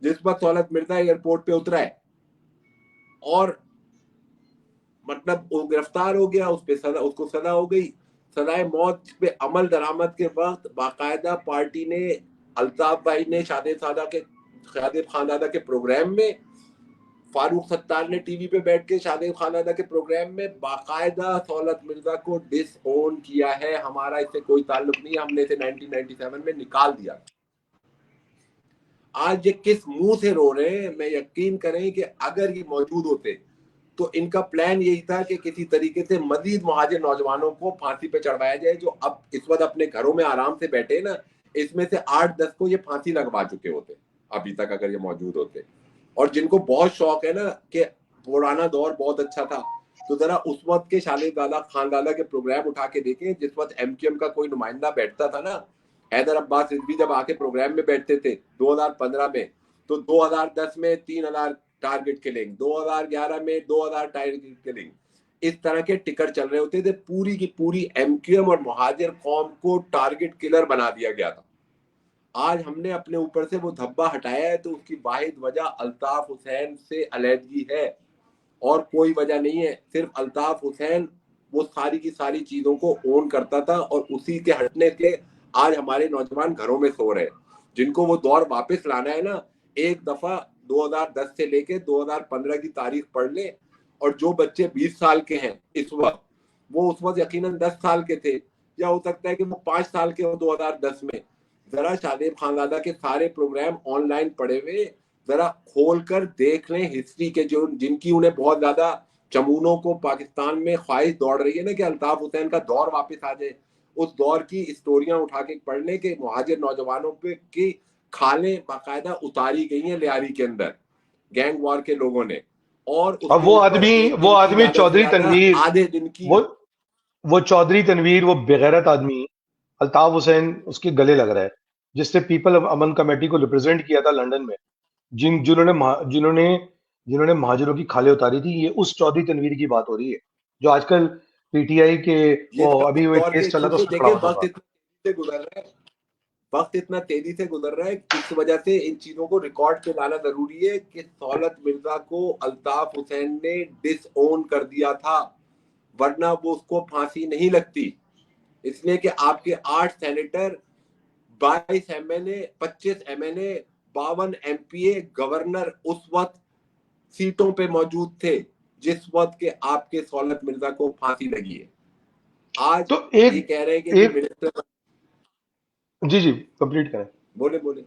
जिस वक्त दौलत मिर्जा एयरपोर्ट पे उतरा है। और मतलब वो गिरफ्तार हो गया, उस पे सजा, उसको सजा हो गई। सजाए मौत पे अमल दरामद के वक्त बाकायदा पार्टी ने, अल्ताफ भाई ने शादेब खानदादा के प्रोग्राम में, फारूक सत्तार ने टीवी पे बैठ के शादेब खानदादा के प्रोग्राम में बाकायदा दौलत मिर्जा को डिसओन किया है। हमारा इससे कोई ताल्लुक नहीं है, हमने इसे 1997 में निकाल दिया। आज ये किस मुंह से रो रहे हैं? मैं यकीन करें कि अगर ये मौजूद होते तो इनका प्लान यही था कि किसी तरीके से मजीद मुहाजिर नौजवानों को फांसी पे चढ़वाया जाए, जो अब इस वक्त अपने घरों में आराम से बैठे ना, इसमें से 8-10 को ये फांसी लगवा चुके होते अभी तक, अगर ये मौजूद होते। और जिनको बहुत शौक है ना कि पुराना दौर बहुत अच्छा था, तो जरा उस वक्त के शालिद खानदादा के प्रोग्राम उठा के देखें, जिस वक्त एमक्यूएम का कोई नुमाइंदा बैठता था ना, हैदर अब्बास रिजवी जब आके प्रोग्राम में बैठते थे 2015 में, तो 2010 में 3000 टारगेट किलिंग, 2011 में 2000 टारगेट किलिंग, इस तरह के टिकर चल रहे होते थे। पूरी की पूरी एमक्यूएम और मुहाजिर कौम को टारगेट किलर बना दिया गया था। आज हमने अपने ऊपर से वो धब्बा हटाया है, तो उसकी वाहिद वजह अल्ताफ हुसैन से अलहदगी है, और कोई वजह नहीं है। सिर्फ अल्ताफ हुसैन वो सारी की सारी चीजों को ओन करता था, और उसी के हटने से आज हमारे नौजवान घरों में सो रहे हैं। जिनको वो दौर वापस लाना है ना, एक दफा 2010 से लेके 2015 की तारीख पढ़ ले, और जो बच्चे 20 साल के हैं इस वक्त, वो उस वक्त यकीनन 10 साल के थे, या हो सकता है कि वो 5 साल के हो 2010 में। जरा शादेब खानदादा के सारे प्रोग्राम ऑनलाइन पड़े हुए, जरा खोल कर देख लें हिस्ट्री के, जो जिनकी उन्हें बहुत ज्यादा चमूनों को पाकिस्तान में ख्वाहिश दौड़ रही है ना कि अल्ताफ हुसैन का दौर वापस आ जाए, उस दौर की स्टोरियां उठा के पढ़ लें कि मुहाजिर नौजवानों पे की खालें बाकायदा उतारी गई हैं लियारी के अंदर गैंग वॉर के लोगों ने, और अब उसके ऊपर एक दिन की ज्यादा से चौधरी ज्यादा तनवीर, आधे दिन की। वो चौधरी तनवीर, वो बेगैरत आदमी अल्ताफ हुसैन उसके गले लग रहा है, जिसने पीपल अमन कमेटी को रिप्रेजेंट किया था लंदन में, जिन्होंने जिन्होंने महाजरों की खालें उतारी थी। ये उस चौधरी तनवीर की बात हो रही है जो आजकल पीटीआई के, ये वो सब अभी वो एक दौर के केस चला था क्योंकि उसमें खड़ा देखिए होता था। वक्त इतना तेजी से गुजर रहा है, इस वजह से इन चीजों को रिकॉर्ड पे लाना जरूरी है कि दौलत मिर्जा को अल्ताफ हुसैन ने डिसओन कर दिया था, वरना वो उसको फांसी नहीं लगती। इसलिए कि आपके 8 senator, 22 MLA, 25 MLA, 52 MPa, governor उस वक्त सीटों पे मौजूद थे जिस वक्त के आपके दौलत मिर्जा को फांसी लगी है। आज तो ये एक कह रहे हैं कि जी एक मिनिस्टर। जी जी कंप्लीट करें। बोले बोले।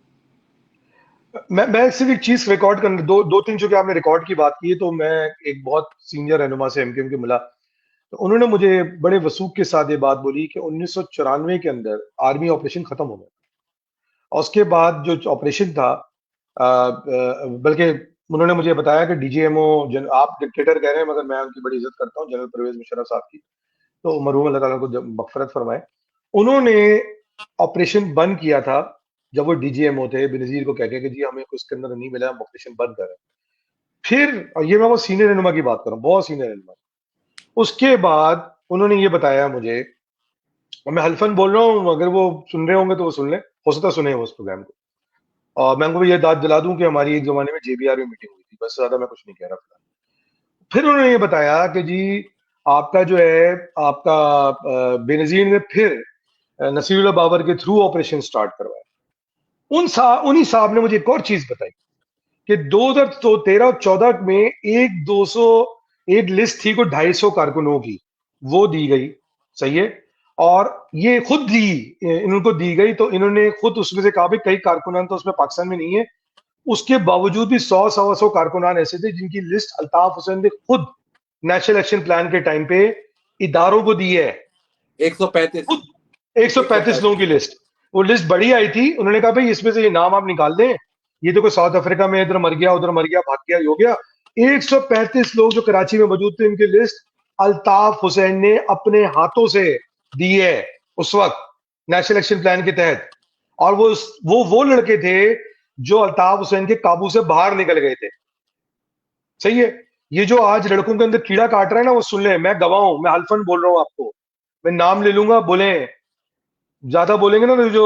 मैं सिर्फ एक चीज रिकॉर्ड कर, दो तीन चूंकि आपने रिकॉर्ड की बात की है, तो मैं एक बहुत सीनियर रहनुमा से एमकेएम के मिला, तो उन्होंने मुझे बड़े वसूख के साथ ये बात बोली कि 1994 के अंदर आर्मी ऑपरेशन खत्म हो गया, और उसके बाद जो ऑपरेशन था, बल्कि उन्होंने मुझे बताया कि डीजीएमओ, आप डिक्टेटर कह रहे हैं मगर मैं उनकी बड़ी इज्जत करता हूँ, जनरल परवेज मुशर्रफ साहब की, तो मरहूम अल्लाह ताला को मगफरत फरमाए, उन्होंने ऑपरेशन बंद किया था जब वो डीजीएमओ थे, बेनजीर को कह के कि जी हमें कुछ के अंदर नहीं मिला, हम ऑपरेशन बंद कर रहे हैं। फिर, और ये मैं वो सीनियर रहनुमा की बात कर रहा हूँ, बहुत सीनियर रहनुमा, उसके बाद उन्होंने ये बताया मुझे, और मैं हल्फन बोल रहा हूँ, अगर वो सुन रहे होंगे तो वो सुन लें, हो सकता है सुने वो उस प्रोग्राम को। और मैं उनको भी ये दाद दिला दूं कि हमारी एक जमाने में जेबीआर में मीटिंग हुई थी, बस ज्यादा मैं कुछ नहीं कह रहा फिलहाल। फिर उन्होंने ये बताया कि जी आपका जो है, आपका बेनजीर ने फिर नसीरुल्लाह बाबर के थ्रू ऑपरेशन स्टार्ट करवाया। उन्हीं साहब ने मुझे एक और चीज बताई कि 2013 और 14 में एक 200 एक लिस्ट थी को 250 कारकुनों की, वो दी गई, सही है, और ये खुद दी, इनको दी गई, तो इन्होंने खुद उसमें से कहा भी कई कारकुनान तो उसमें पाकिस्तान में नहीं है। उसके बावजूद भी 100 कारकुनान ऐसे थे जिनकी लिस्ट अल्ताफ हुसैन ने खुद नेशनल एक्शन प्लान के टाइम पे इदारों को दी है, 135 खुद 135 लोगों की लिस्ट। वो लिस्ट बड़ी आई थी, उन्होंने कहा भाई इसमें से ये नाम आप निकाल दें, ये तो कोई साउथ अफ्रीका में इधर मर गया, उधर मर गया, भाग गया, हो गया। 135 लोग जो कराची में मौजूद थे, उनकी लिस्ट अल्ताफ हुसैन ने अपने हाथों से दी है उस वक्त नेशनल एक्शन प्लान के तहत। और वो लड़के थे जो अल्ताफ हुसैन के काबू से बाहर निकल गए थे, सही है। ये जो आज लड़कों के अंदर कीड़ा काट रहा है ना, वो सुन ले, मैं गवाह हूं, मैं हल्फन बोल रहा हूं आपको, मैं नाम ले लूंगा, बोले ज्यादा बोलेंगे ना तो जो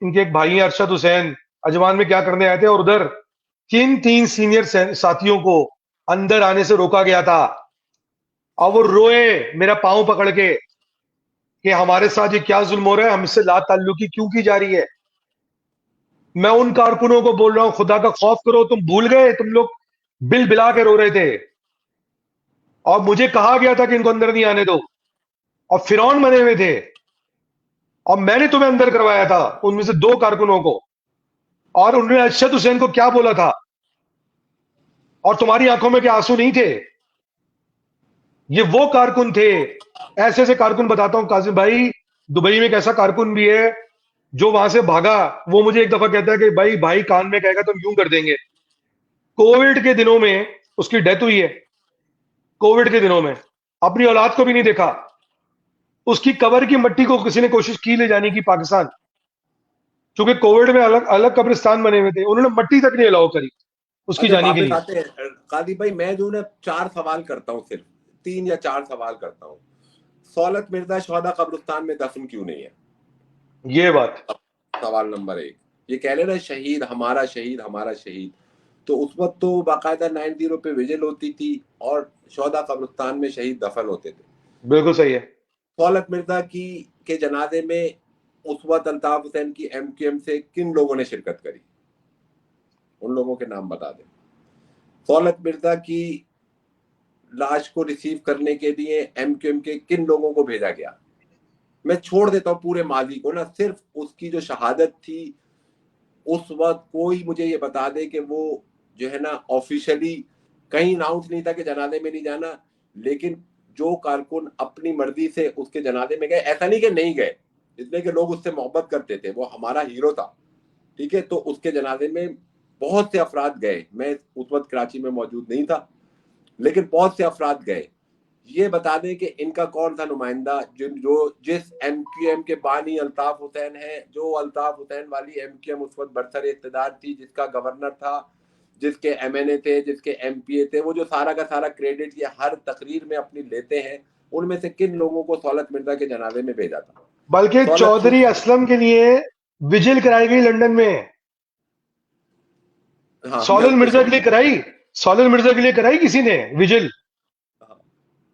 इनके एक भाई हैं अरशद हुसैन, अजमान में क्या करने आए थे, और उधर किन 3 सीनियर साथियों को अंदर आने से रोका गया था, और वो रोए मेरा पांव पकड़ के कि हमारे साथ ये क्या जुल्म हो रहा है, हमसे ला ताल्लुकी क्यों की जा रही है। मैं उन कारकुनों को बोल रहा हूं, खुदा का खौफ करो, तुम भूल गए, तुम लोग बिल बिला के रो रहे थे, और मुझे कहा गया था कि इनको अंदर नहीं आने दो, और फिरौन बने हुए थे, और मैंने तुम्हें अंदर करवाया था उनमें से 2 कारकुनों को, और उन्होंने अरशद हुसैन को क्या बोला था, और तुम्हारी आंखों में क्या आंसू नहीं थे। ये वो कारकुन थे, ऐसे ऐसे कारकुन बताता हूं काजिम भाई। दुबई में एक ऐसा कारकुन भी है जो वहां से भागा, वो मुझे एक दफा कहता है कि भाई भाई कान में कहेगा तो हम यूं कर देंगे। कोविड के दिनों में उसकी डेथ हुई है, कोविड के दिनों में अपनी औलाद को भी नहीं देखा, उसकी कबर की मट्टी को किसी ने कोशिश की ले जाने की पाकिस्तान, क्योंकि कोविड में अलग अलग कब्रिस्तान बने हुए थे, उन्होंने मट्टी तक नहीं अलाउ करी उसकी अच्छा जाने के वापस लिए। आते हैं कादी भाई, मैं जो ना 4 सवाल करता हूँ, सिर्फ 3 या 4 सवाल करता हूँ। दौलत मिर्जा शोहदा कब्रिस्तान में दफन क्यों नहीं है? ये बात सवाल नंबर 1। ये कह रहे ना शहीद हमारा, शहीद हमारा, शहीद, तो उस वक्त तो बाकायदा 90 पे विजिल होती थी और शोहदा कब्रिस्तान में शहीद दफन होते थे। बिल्कुल सही है। दौलत मिर्जा की के जनाजे में उस वक्त अल्ताफ हुसैन की एमक्यूएम से किन लोगों ने शिरकत करी? उन लोगों के नाम बता दें। दौलत मिर्जा की लाश को रिसीव करने के लिए एमक्यूएम के किन लोगों को भेजा गया? मैं छोड़ देता हूं पूरे माजी को ना, सिर्फ उसकी जो शहादत थी उस वक्त कोई मुझे ये बता दे कि वो जो है ना ऑफिशियली कहीं अनाउंस नहीं था कि जनाजे में नहीं जाना, लेकिन जो कारकुन अपनी मर्जी से उसके जनाजे में गए, ऐसा नहीं कि नहीं गए, इसलिए कि लोग उससे मोहब्बत करते थे, वो हमारा हीरो था, ठीक है, तो उसके जनाजे में बहुत से अफराद गए। मैं उस वक्त कराची में मौजूद नहीं था, लेकिन बहुत से अफराद गए। ये बता दें कि इनका कौन सा नुमाइंदा जिस एमक्यूएम के बानी अल्ताफ हुसैन है, जो अल्ताफ हुसैन वाली एमक्यूएम उस वक्त बरसर इक़्तिदार थी, जिसका गवर्नर था, जिसके एमएनए थे, जिसके एमपीए थे, वो जो सारा का सारा क्रेडिट ये हर तकरीर में अपनी लेते हैं, उनमें से किन लोगों को सौलत मिर्जा के जनाजे में भेजा था? बल्कि चौधरी असलम के लिए विजिल कराई गई लंदन में। हाँ, सौलत मिर्जा के लिए कराई, सौलत मिर्जा के लिए कराई किसी ने विजिल।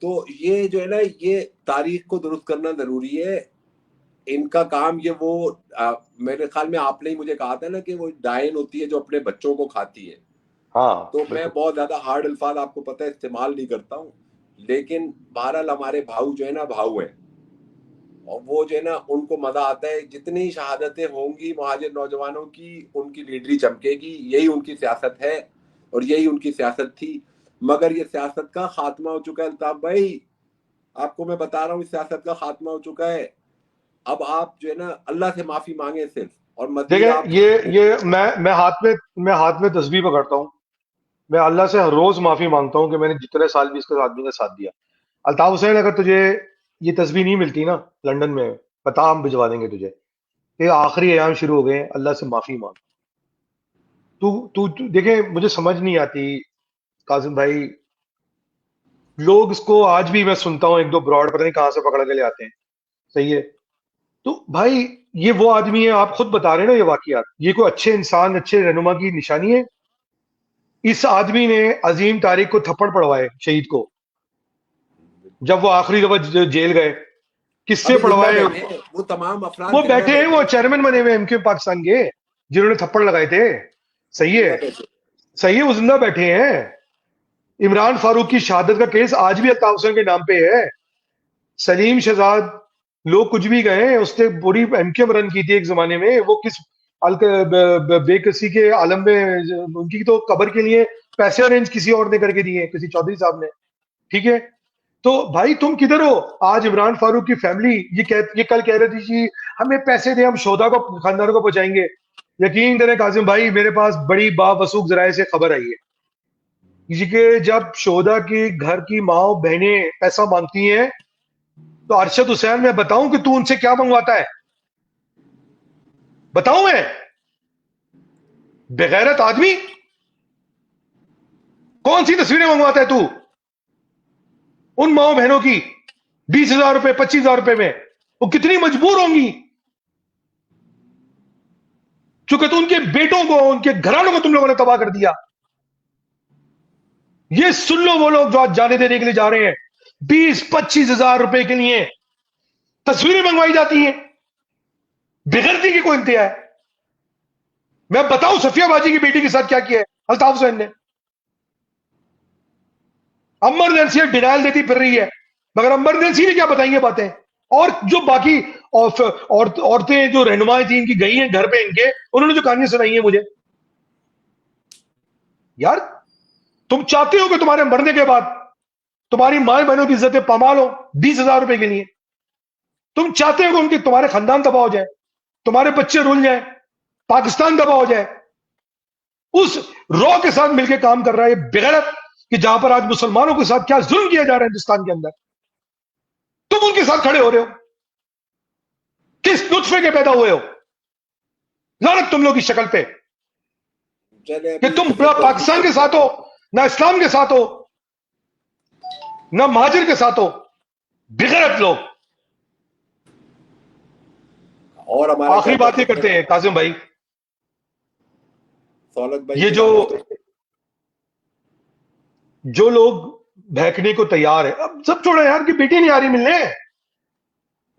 तो ये जो है ना, ये तारीख को दुरुस्त करना जरूरी है। इनका काम ये मेरे ख्याल में आपने ही मुझे कहा था ना कि वो डायन होती है जो अपने बच्चों को खाती है। हाँ, तो मैं बहुत ज्यादा हार्ड अल्फाज आपको पता है इस्तेमाल नहीं करता हूँ, लेकिन बहरहाल हमारे भाऊ जो है ना, भाऊ है, और वो जो है ना, उनको मजा आता है। जितनी शहादतें होंगी मुहाजिर नौजवानों की, उनकी लीडरी चमकेगी। यही उनकी सियासत है और यही उनकी सियासत थी। मगर ये सियासत का खात्मा हो चुका है अल्ताफ भाई, आपको मैं बता रहा हूँ, इस सियासत का खात्मा हो चुका है। अब आप जो है ना, अल्लाह से माफी मांगे सिर्फ, और मजीद देखिए आप ये मैं हाथ में तस्बीह पकड़ता हूँ। मैं अल्लाह से हर रोज माफी मांगता हूँ कि मैंने जितने साल भी इसके आदमी का साथ दिया। अल्ताफ हुसैन, अगर तुझे ये तस्बीह नहीं मिलती ना लंदन में, बता, हम भिजवा देंगे तुझे। ये आखिरी अयाम शुरू हो गए, अल्लाह से माफी मांग। तू देखे, मुझे समझ नहीं आती कासिम भाई, लोग इसको आज भी मैं सुनता हूँ, एक दो ब्रॉड पता नहीं कहां से पकड़ के ले आते हैं। सही है। तो भाई, ये वो आदमी है, आप खुद बता रहे हैं ना, ये वाकयात, ये कोई अच्छे इंसान, अच्छे रहनुमा की निशानी है? इस आदमी ने अजीम तारिक को थप्पड़ पड़वाए, शहीद को, जब वो आखिरी दफा जेल गए। किससे अभी जिंदा पड़वाए? बैठे हैं वो तमाम अफराद, वो जिंदा बैठे हैं, बैठे वो हैं, चेयरमैन बने हुए एमक्यू पाकिस्तान के, जिन्होंने थप्पड़ लगाए थे। सही है, जिंदा बैठे। सही है, वो जिंदा बैठे हैं। इमरान फारूक की शहादत का केस आज भी अल्ताफ हुसैन के नाम पे है। सलीम शहजाद, लोग कुछ भी गए, उसने पूरी एमक्यूएम रन की थी एक जमाने में। वो किस बेकसी के आलम में, उनकी तो कब्र के लिए पैसे अरेंज किसी और ने करके दिए, किसी चौधरी साहब ने। ठीक है। तो भाई, तुम किधर हो? आज इमरान फारूक की फैमिली ये कल कह रही थी कि हमें पैसे दे, हम शोधा को, खानदानों को पहुंचाएंगे। यकीन करें काजिम भाई, मेरे पास बड़ी बावसूख जराए से खबर आई है किसी के, जब शोधा की घर की माओ बहनें पैसा मांगती हैं, तो अरशद हुसैन, मैं बताऊं कि तू उनसे क्या मंगवाता है? बताऊं मैं? बेगैरत आदमी, कौन सी तस्वीरें मंगवाता है तू उन माओ बहनों की? 20,000 रुपए, 25,000 रुपए में वो कितनी मजबूर होंगी, चूंकि तो उनके बेटों को, उनके घरानों को तुम लोगों ने तबाह कर दिया। ये सुन लो, वो लोग जो आज जाने देने के लिए जा रहे हैं, 20-25 हजार रुपए के लिए तस्वीरें मंगवाई जाती हैं। बेगैरती की कोई इंतहा है? मैं बताऊं सफिया बाजी की बेटी के साथ क्या किया है अल्ताफ हुसैन ने? इमरजेंसी डिनाइल देती फिर रही है, मगर इमरजेंसी ने क्या बताएंगे बातें? और जो बाकी औरतें जो रहनुमाएं थी इनकी, गई हैं घर पे इनके, उन्होंने जो कहानियां सुनाई हैं मुझे, यार, तुम चाहते हो कि तुम्हारे मरने के बाद तुम्हारी माए बहनों की इज्जतें पामाल हो 20,000 रुपए के लिए? तुम चाहते हो कि उनके, तुम्हारे खानदान तबाह हो जाए, तुम्हारे बच्चे रुल जाए, पाकिस्तान तबाह हो जाए? उस रॉ के साथ मिलकर काम कर रहा है बेगैरत, कि जहां पर आज मुसलमानों के साथ क्या जुल्म किया जा रहा है हिंदुस्तान के अंदर, तुम उनके साथ खड़े हो रहे हो। किस नुत्फे के पैदा हुए हो? लानत तुम लोग की शक्ल पे, कि तुम ना पाकिस्तान के साथ हो, ना इस्लाम के साथ हो, ना महाजिर के साथ हो। बेगैरत लोग। और हमारा आखिरी बात ये करते हैं काजिम भाई, सौलत भाई, ये जो लोग बहकने को तैयार है, अब सब छोड़ो यार, कि बेटी नहीं आ रही मिलने,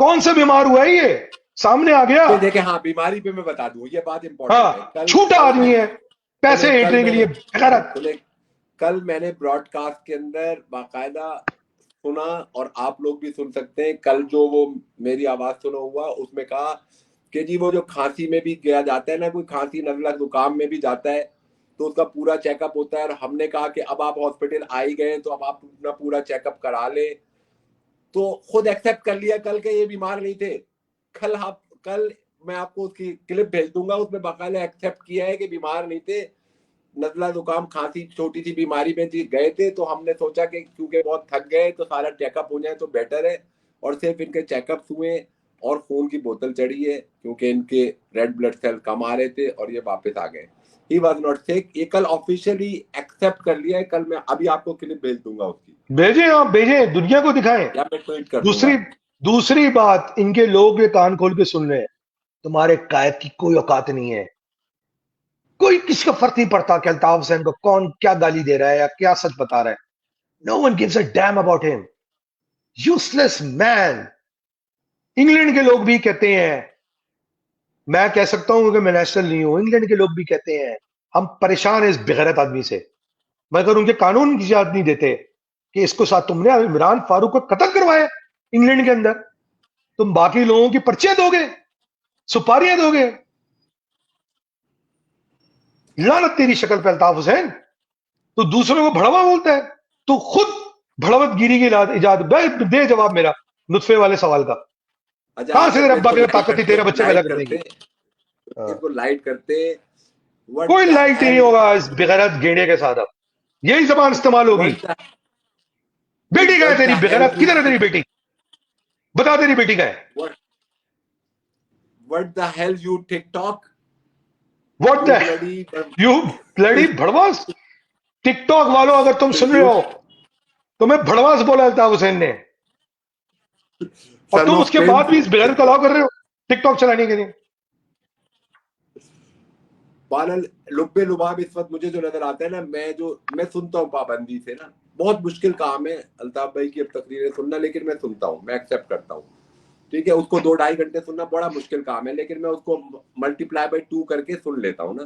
कौन सा बीमार हुआ है ये, सामने आ गया। देखे, हाँ, बीमारी पे मैं बता दूं, ये बात इंपॉर्टेंट है। हाँ, छूटा आदमी है पैसे ऐंठने के लिए, बेगैरत। कल मैंने ब्रॉडकास्ट के अंदर बाकायदा सुना, और आप लोग भी सुन सकते हैं, कल जो वो मेरी आवाज सुना हुआ, उसमें कहा कि जी वो जो खांसी में भी गया जाता है ना, कोई खांसी नजला जुकाम में भी जाता है तो उसका पूरा चेकअप होता है। और हमने कहा कि अब आप हॉस्पिटल आ ही गए तो अब आप अपना पूरा चेकअप करा ले। तो खुद एक्सेप्ट कर लिया कल के ये बीमार नहीं थे। कल मैं आपको उसकी क्लिप भेज दूंगा, उसमें बाकायदा एक्सेप्ट किया है कि बीमार नहीं थे, नजला जुकाम खांसी छोटी सी बीमारी में गए थे, तो हमने सोचा कि क्योंकि बहुत थक गए तो सारा चेकअप हो जाए तो बेटर है, और सिर्फ इनके चेकअप हुए और खून की बोतल चढ़ी है क्योंकि इनके रेड ब्लड सेल कम आ रहे थे और ये वापस आ गए। He was not sick. ये कल ऑफिशियली एक्सेप्ट कर लिया है। कल मैं अभी आपको क्लिप भेज दूंगा उसकी, भेजें, आप भेजें, दुनिया को दिखाएं। या मैं ट्वीट कर दूंगा। दूसरी दूसरी बात, इनके लोग ये कान खोल के सुन रहे हैं, तुम्हारे कायद की कोई औकात नहीं है। कोई किसी का फर्क नहीं पड़ता कि अल्ताफ हुसैन को कौन क्या गाली दे रहा है या क्या सच बता रहा है। No one gives a damn about him, useless man. England के लोग भी कहते हैं, मैं कह सकता हूं कि मैं नेशनल नहीं हूं, इंग्लैंड के लोग भी कहते हैं हम परेशान हैं इस बेगैरत आदमी से, मगर उनके कानून की इजाजत नहीं देते कि इसको साथ तुमने इमरान फारूक को कत्ल करवाया इंग्लैंड के अंदर, तुम बाकी लोगों की पर्चियां दोगे, सुपारियां दोगे। लानत तेरी शक्ल पे अल्ताफ हुसैन, तो दूसरों को भड़वा बोलता है, तो खुद भड़वत गिरी की इजाजत दे। जवाब मेरा नुत्फे वाले सवाल का, अच्छा, कहां आप से मेरे तेरे को अब्बा इसको के लाइक ताकत थी करते तेरे बच्चे पैदा करने की? हाँ। इसको लाइक करते। व्हाट कोई द लाइट नहीं हेल, होगा इस बेगैरत गेड़े के साथ। अब यही जबान इस्तेमाल होगी। व्हाट द बेटी का है व्हाट तेरी? द हेल बेगैरत यू, किधर है तेरी बेटी? बता, तेरी बेटी का है? What the hell you TikTok, what you the bloody you bloody भड़वास। टिकटॉक वालों, अगर तुम सुन रहे यू हो, तुम्हें भड़वास बोला अल्ताफ हुसैन ने, और सन तुम ऑफ उसके बाद भी इस बेगैरत को पिंप। अलाउ कर रहे हो टिकटॉक चलाने के लिए। पानल लुब्बे लुबाब इस वक्त मुझे जो नजर आता है ना, मैं सुनता हूँ पाबंदी से ना, बहुत मुश्किल काम है अल्ताफ भाई की अब तकरीरें सुनना, लेकिन मैं सुनता हूँ, मैं एक्सेप्ट करता हूँ। ठीक है, उसको 2-2.5 घंटे सुनना बड़ा मुश्किल काम है, लेकिन मैं उसको मल्टीप्लाई बाई 2 करके सुन लेता हूँ ना।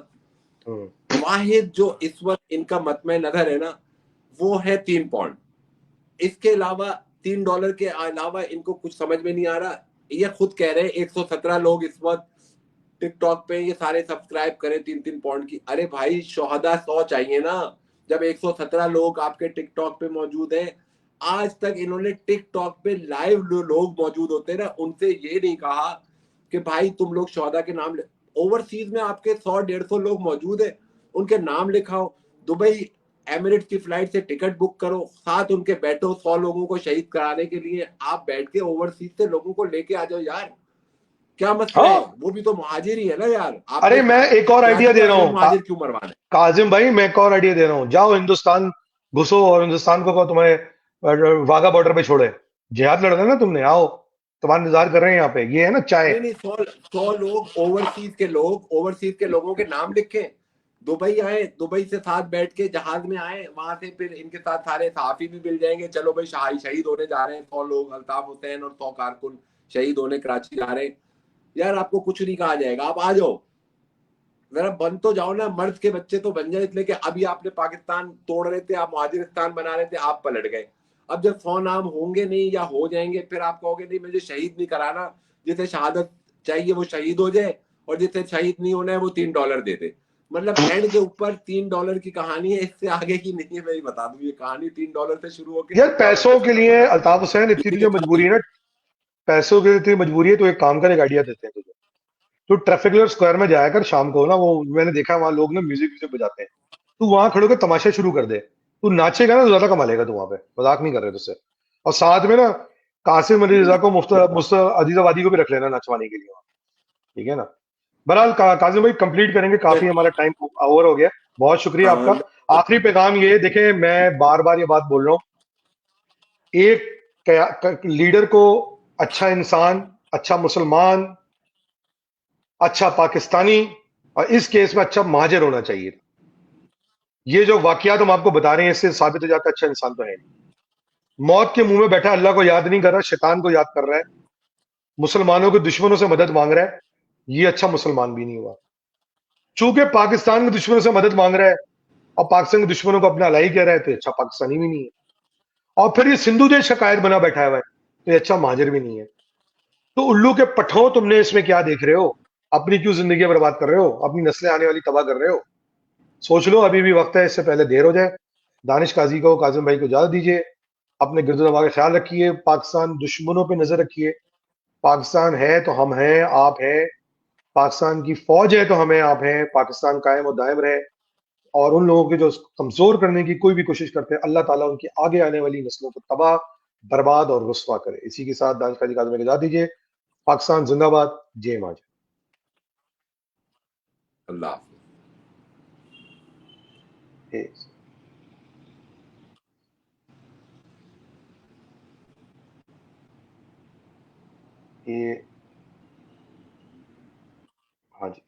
वाहिद जो इस वक्त इनका मतमे नजर है ना, वो है 3 पॉइंट। इसके अलावा $3 के अलावा इनको कुछ समझ में नहीं आ रहा। ये खुद कह रहे हैं 117 लोग इस वक्त टिकटॉक पे ये सारे सब्सक्राइब करें 3-3 पॉइंट की। अरे भाई शोहदा 100 चाहिए ना, जब 117 लोग आपके टिकटॉक पे मौजूद हैं। आज तक इन्होंने टिकटॉक पे लाइव लोग मौजूद होते हैं ना, उनसे ये नहीं कहा कि भाई तुम लोग शोहदा के नाम ओवरसीज में आपके 100-150 लोग मौजूद है, उनके नाम लिखाओ। दुबई एमिरेट्स की फ्लाइट से टिकट बुक करो, साथ उनके बैठो, 100 लोगों को शहीद कराने के लिए आप बैठ के ओवरसीज से लोगों को लेके आ जाओ यार। क्या मसला है? हाँ, वो भी तो मुहाजिर ही है ना यार, अरे आपने मैं एक और आइडिया कराची दे रहा वाले हूँ मुहाजिर क्यों मरवाना काजिम भाई, मैं एक और आइडिया दे रहा हूँ। जाओ हिंदुस्तान घुसो और हिंदुस्तान को कहो तुम्हें वाघा बॉर्डर पे छोड़े। जिहाद लड़ना ना तुमने, आओ, तुम्हारा इंतजार कर रहे हैं यहाँ पे। ये है ना चाय। नहीं नहीं, 100 लोग ओवरसीज के लोगों के नाम लिखे, दुबई आए, दुबई से साथ बैठ के जहाज में आए, वहां से फिर इनके साथ सारे सहाफी भी मिल जाएंगे। चलो भाई शहीद होने जा रहे हैं 100 लोग, अल्ताफ हुसैन और 100 कारकुन शहीद होने कराची जा रहे हैं। यार आपको कुछ नहीं कहा जाएगा, आप आ जाओ, जरा बन तो जाओ ना, मर्द के बच्चे तो बन जाए। इसलिए कि अभी आपने पाकिस्तान तोड़ रहे थे, आप मुहाजिरिस्तान बना रहे थे, आप पलट गए। अब जब 100 नाम होंगे नहीं या हो जाएंगे, फिर आप कहोगे नहीं मुझे शहीद नहीं कराना, जिसे शहादत चाहिए वो शहीद हो जाए, और जिसे शहीद नहीं होना है वो $3 दे दे। मतलब एंड के ऊपर $3 की कहानी है, इससे आगे की नहीं है। मैं ही बता दूं, ये कहानी $3 से शुरू होकर यार $3 पैसों पे के खत्म लिए होने वाली अल्ताफ हुसैन है। इतनी ये तुझे कि मजबूरी है ना, पैसों की इतनी मजबूरी है, तो एक काम कर, एक आइडिया देते हैं तुझे। तो ट्रैफिकलर स्क्वायर में जाया कर शाम को ना, वो मैंने देखा है वहां लोग ना म्यूजिक व्यूजिक बजाते हैं, तू वहां खड़े होकर तमाशा शुरू कर दे। तू नाचेगा ना तो ज्यादा कमा लेगा तू वहां पे, मजाक नहीं कर रहे तुझसे। और साथ में ना कासिम अली रजा को मुफ्त मुफ्त अजीजाबादी को भी रख लेना नचवाने के लिए वहां, ठीक है ना? बहरहाल काजिम भाई कंप्लीट करेंगे, काफी हमारा टाइम ओवर हो गया। बहुत शुक्रिया हाँ, आपका। आखिरी पैगाम ये देखें, मैं बार बार ये बात बोल रहा हूँ, एक लीडर को अच्छा इंसान, अच्छा मुसलमान, अच्छा पाकिस्तानी, और इस केस में अच्छा महाजिर होना चाहिए। ये जो वाकयात हम आपको बता रहे हैं, इससे साबित हो जाता है अच्छा इंसान तो है नहीं। मौत के मुंह में बैठा अल्लाह को याद नहीं कर रहा, शैतान को याद कर रहा है, मुसलमानों के दुश्मनों से मदद मांग रहा है, ये अच्छा मुसलमान भी नहीं हुआ। चूंकि पाकिस्तान के दुश्मनों से मदद मांग रहा है और पाकिस्तान के दुश्मनों को अपना अलाई कह रहा है, तो ये अच्छा पाकिस्तानी भी नहीं है। और फिर ये सिंधु देश का कायद बना बैठा हुआ है, तो ये अच्छा महाजिर भी नहीं है। तो उल्लू के पठो, तुमने इसमें क्या देख रहे हो? अपनी क्यों जिंदगी बर्बाद कर रहे हो? अपनी नस्लें आने वाली तबाह कर रहे हो? सोच लो, अभी भी वक्त है, इससे पहले देर हो जाए। दानिश काजी को, काजिम भाई को इजाजत दीजिए। अपने गिरदोनवा का ख्याल रखिए, पाकिस्तान दुश्मनों पे नजर रखिए। पाकिस्तान है तो हम हैं, आप हैं, पाकिस्तान की फौज है तो हमें आप हैं, पाकिस्तान कायम और दायम रहे। और उन लोगों के जो कमजोर करने की कोई भी कोशिश करते हैं, अल्लाह ताला उनकी आगे आने वाली नस्लों को तबाह, बर्बाद और रुस्वा करे। इसी के साथ दानिश काजी काज़मी को इजाजत दीजिए। पाकिस्तान जिंदाबाद, जय मां। अल्लाह हाफ़िज़। जय। ये हाँ जी।